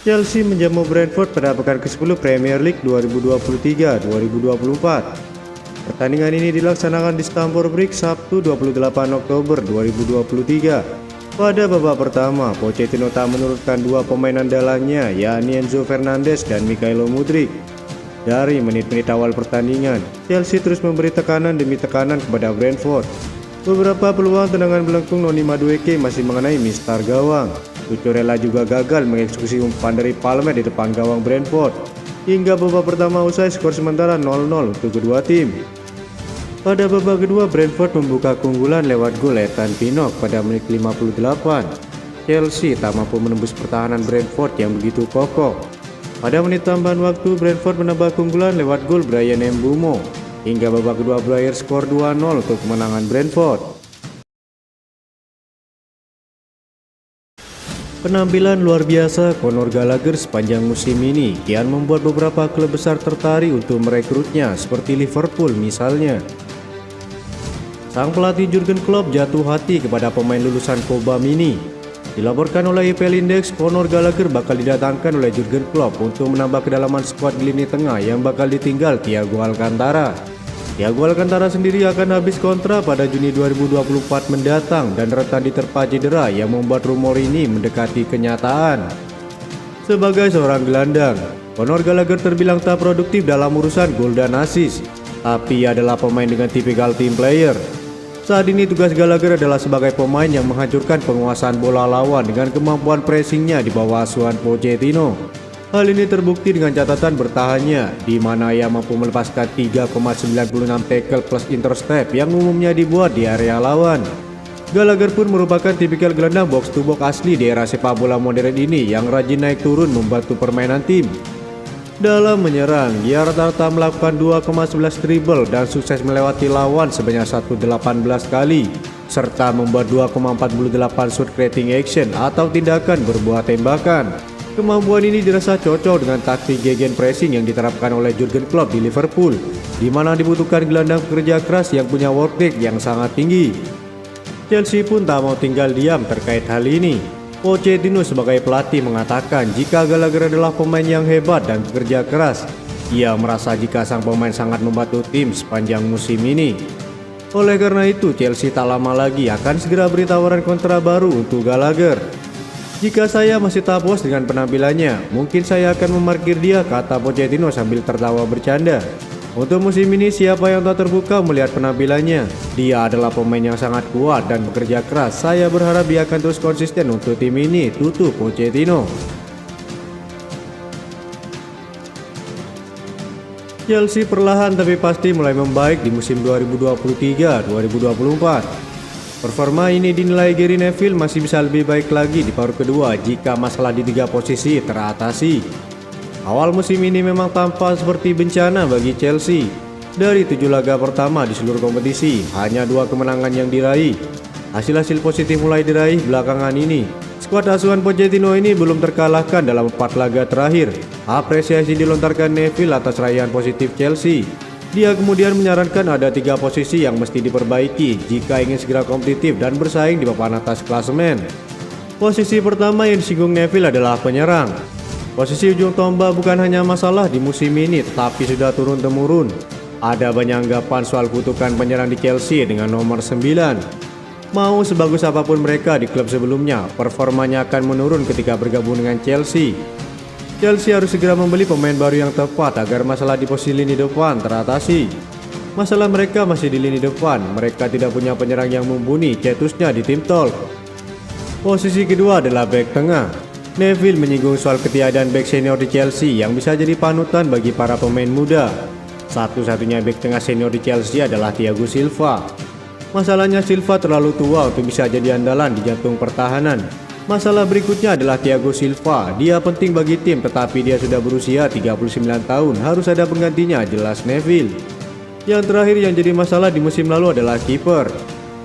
Chelsea menjamu Brentford pada pekan ke-10 Premier League 2023-2024. Pertandingan ini dilaksanakan di Stamford Bridge Sabtu 28 Oktober 2023. Pada babak pertama, Pochettino tak menurunkan dua pemain andalannya, yakni Enzo Fernandez dan Mykhailo Mudryk. Dari menit-menit awal pertandingan, Chelsea terus memberi tekanan demi tekanan kepada Brentford. Beberapa peluang tendangan melengkung Noni Madueke masih mengenai mistar gawang. Cucurella juga gagal mengeksekusi umpan dari Palmer di depan gawang Brentford. Hingga babak pertama usai, skor sementara 0-0 untuk kedua tim. Pada babak kedua, Brentford membuka keunggulan lewat gol Ethan Pinnock pada menit 58. Chelsea tak mampu menembus pertahanan Brentford yang begitu kokoh. Pada menit tambahan waktu, Brentford menambah keunggulan lewat gol Bryan Mbeumo. Hingga babak kedua berakhir skor 2-0 untuk kemenangan Brentford. Penampilan luar biasa Conor Gallagher sepanjang musim ini kian membuat beberapa klub besar tertarik untuk merekrutnya, seperti Liverpool misalnya. Sang pelatih Jurgen Klopp jatuh hati kepada pemain lulusan Cobham ini. Dilaporkan oleh EPL Index, Conor Gallagher bakal didatangkan oleh Jurgen Klopp untuk menambah kedalaman skuad di lini tengah yang bakal ditinggal Thiago Alcantara. Thiago Alcantara sendiri akan habis kontrak pada Juni 2024 mendatang dan rentan diterpa cedera yang membuat rumor ini mendekati kenyataan. Sebagai seorang gelandang, Conor Gallagher terbilang tak produktif dalam urusan gol dan assist, tapi ia adalah pemain dengan tipikal team player. Saat ini tugas Gallagher adalah sebagai pemain yang menghancurkan penguasaan bola lawan dengan kemampuan pressingnya di bawah asuhan Pochettino. Hal ini terbukti dengan catatan bertahannya, di mana ia mampu melepaskan 3,96 tackle plus intercept yang umumnya dibuat di area lawan. Gallagher pun merupakan tipikal gelandang box to box asli di era sepak bola modern ini yang rajin naik turun membantu permainan tim. Dalam menyerang, dia rata-rata melakukan 2,11 dribble dan sukses melewati lawan sebanyak 118 kali, serta membuat 2,48 shoot creating action atau tindakan berbuah tembakan. Kemampuan ini dirasa cocok dengan taktik gegen pressing yang diterapkan oleh Jurgen Klopp di Liverpool, di mana dibutuhkan gelandang pekerja keras yang punya work rate yang sangat tinggi. Chelsea pun tak mau tinggal diam terkait hal ini. Pochettino sebagai pelatih mengatakan jika Gallagher adalah pemain yang hebat dan bekerja keras. Ia merasa jika sang pemain sangat membantu tim sepanjang musim ini. Oleh karena itu, Chelsea tak lama lagi akan segera beri tawaran kontrak baru untuk Gallagher. Jika saya masih tak puas dengan penampilannya, mungkin saya akan memarkir dia, kata Pochettino sambil tertawa bercanda. Untuk musim ini, siapa yang tak terbuka melihat penampilannya? Dia adalah pemain yang sangat kuat dan bekerja keras. Saya berharap dia akan terus konsisten untuk tim ini, tutup Pochettino. Chelsea perlahan tapi pasti mulai membaik di musim 2023-2024. Performa ini dinilai Gary Neville masih bisa lebih baik lagi di paruh kedua jika masalah di 3 posisi teratasi. Awal musim ini memang tampak seperti bencana bagi Chelsea. Dari 7 laga pertama di seluruh kompetisi, hanya 2 kemenangan yang diraih. Hasil-hasil positif mulai diraih belakangan ini. Skuad asuhan Pochettino ini belum terkalahkan dalam 4 laga terakhir. Apresiasi dilontarkan Neville atas raihan positif Chelsea. Dia kemudian menyarankan ada 3 posisi yang mesti diperbaiki jika ingin segera kompetitif dan bersaing di papan atas klasemen. Posisi pertama yang disinggung Neville adalah penyerang. Posisi ujung tombak bukan hanya masalah di musim ini, tetapi sudah turun-temurun. Ada banyak anggapan soal kutukan penyerang di Chelsea dengan nomor 9. Mau sebagus apapun mereka di klub sebelumnya, performanya akan menurun ketika bergabung dengan Chelsea. Chelsea harus segera membeli pemain baru yang tepat agar masalah di posisi lini depan teratasi. Masalah mereka masih di lini depan, mereka tidak punya penyerang yang mumpuni, cetusnya di Tim Talk. Posisi kedua adalah bek tengah. Neville menyinggung soal ketiadaan bek senior di Chelsea yang bisa jadi panutan bagi para pemain muda. Satu-satunya bek tengah senior di Chelsea adalah Thiago Silva. Masalahnya Silva terlalu tua untuk bisa jadi andalan di jantung pertahanan. Masalah berikutnya adalah Thiago Silva. Dia penting bagi tim tetapi dia sudah berusia 39 tahun, harus ada penggantinya, jelas Neville. Yang terakhir yang jadi masalah di musim lalu adalah kiper.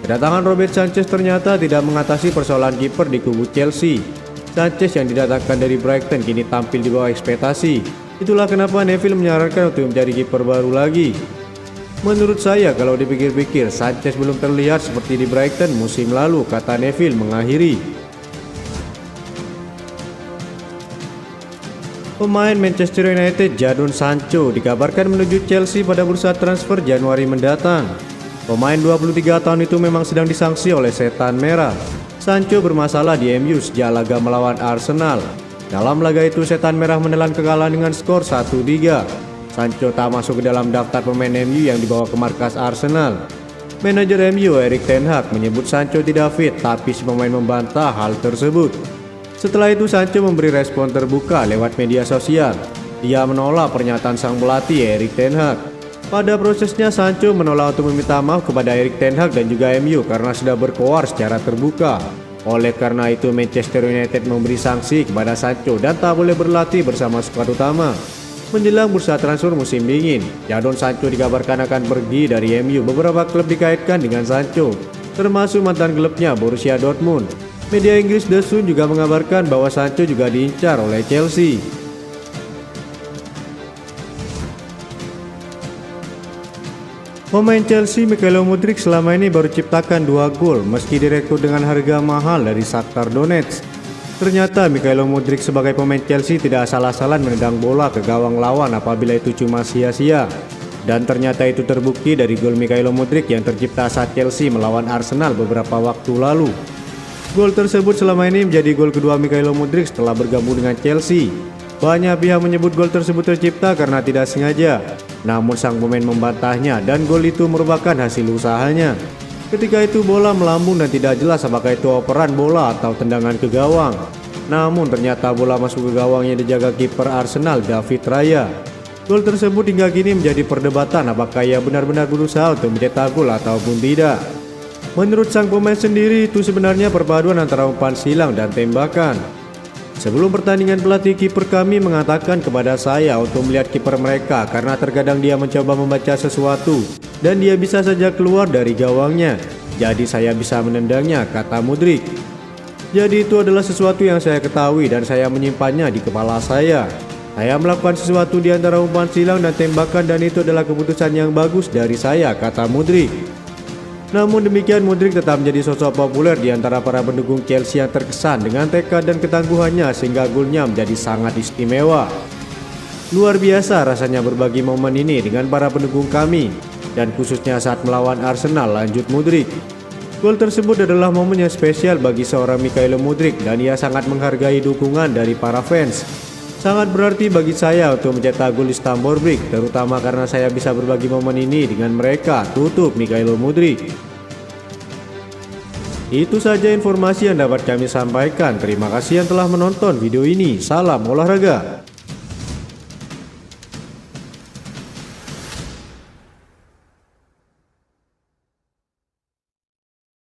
Kedatangan Robert Sanchez ternyata tidak mengatasi persoalan kiper di kubu Chelsea. Sanchez yang didatangkan dari Brighton kini tampil di bawah ekspektasi. Itulah kenapa Neville menyarankan untuk mencari kiper baru lagi. Menurut saya kalau dipikir-pikir, Sanchez belum terlihat seperti di Brighton musim lalu, kata Neville mengakhiri. Pemain Manchester United Jadon Sancho dikabarkan menuju Chelsea pada bursa transfer Januari mendatang. Pemain 23 tahun itu memang sedang disanksi oleh setan merah. Sancho bermasalah di MU sejak laga melawan Arsenal. Dalam laga itu setan merah menelan kekalahan dengan skor 1-3. Sancho tak masuk ke dalam daftar pemain MU yang dibawa ke markas Arsenal. Manajer MU Erik ten Hag menyebut Sancho tidak fit, tapi si pemain membantah hal tersebut. Setelah itu Sancho memberi respon terbuka lewat media sosial. Ia menolak pernyataan sang pelatih Erik ten Hag. Pada prosesnya Sancho menolak untuk meminta maaf kepada Erik ten Hag dan juga MU karena sudah berkoar secara terbuka. Oleh karena itu Manchester United memberi sanksi kepada Sancho dan tak boleh berlatih bersama skuad utama. Menjelang bursa transfer musim dingin, Jadon Sancho dikabarkan akan pergi dari MU. Beberapa klub dikaitkan dengan Sancho, termasuk mantan klubnya Borussia Dortmund. Media Inggris The Sun juga mengabarkan bahwa Sancho juga diincar oleh Chelsea. Pemain Chelsea Mikhailo Mudryk selama ini baru ciptakan 2 gol meski direkrut dengan harga mahal dari Shakhtar Donetsk. Ternyata Mikhailo Mudryk sebagai pemain Chelsea tidak asal-asalan menendang bola ke gawang lawan apabila itu cuma sia-sia. Dan ternyata itu terbukti dari gol Mikhailo Mudryk yang tercipta saat Chelsea melawan Arsenal beberapa waktu lalu. Gol tersebut selama ini menjadi gol kedua Mikhailo Mudryk setelah bergabung dengan Chelsea. Banyak pihak menyebut gol tersebut tercipta karena tidak sengaja. Namun sang pemain membantahnya dan gol itu merupakan hasil usahanya. Ketika itu bola melambung dan tidak jelas apakah itu operan bola atau tendangan ke gawang. Namun ternyata bola masuk ke gawang yang dijaga kiper Arsenal David Raya. Gol tersebut hingga kini menjadi perdebatan apakah ia benar-benar berusaha untuk mencetak gol ataupun tidak. Menurut sang pemain sendiri itu sebenarnya perpaduan antara umpan silang dan tembakan. Sebelum pertandingan pelatih kiper kami mengatakan kepada saya untuk melihat kiper mereka karena terkadang dia mencoba membaca sesuatu dan dia bisa saja keluar dari gawangnya. Jadi saya bisa menendangnya, kata Mudryk. Jadi itu adalah sesuatu yang saya ketahui dan saya menyimpannya di kepala saya. Saya melakukan sesuatu di antara umpan silang dan tembakan dan itu adalah keputusan yang bagus dari saya, kata Mudryk. Namun demikian Mudryk tetap menjadi sosok populer di antara para pendukung Chelsea yang terkesan dengan tekad dan ketangguhannya sehingga golnya menjadi sangat istimewa. Luar biasa rasanya berbagi momen ini dengan para pendukung kami dan khususnya saat melawan Arsenal, lanjut Mudryk. Gol tersebut adalah momen yang spesial bagi seorang Mikhailo Mudryk dan ia sangat menghargai dukungan dari para fans. Sangat berarti bagi saya untuk mencetak gol di Stamford Bridge, terutama karena saya bisa berbagi momen ini dengan mereka, tutup Mikhailo Mudryk. Itu saja informasi yang dapat kami sampaikan. Terima kasih yang telah menonton video ini. Salam olahraga.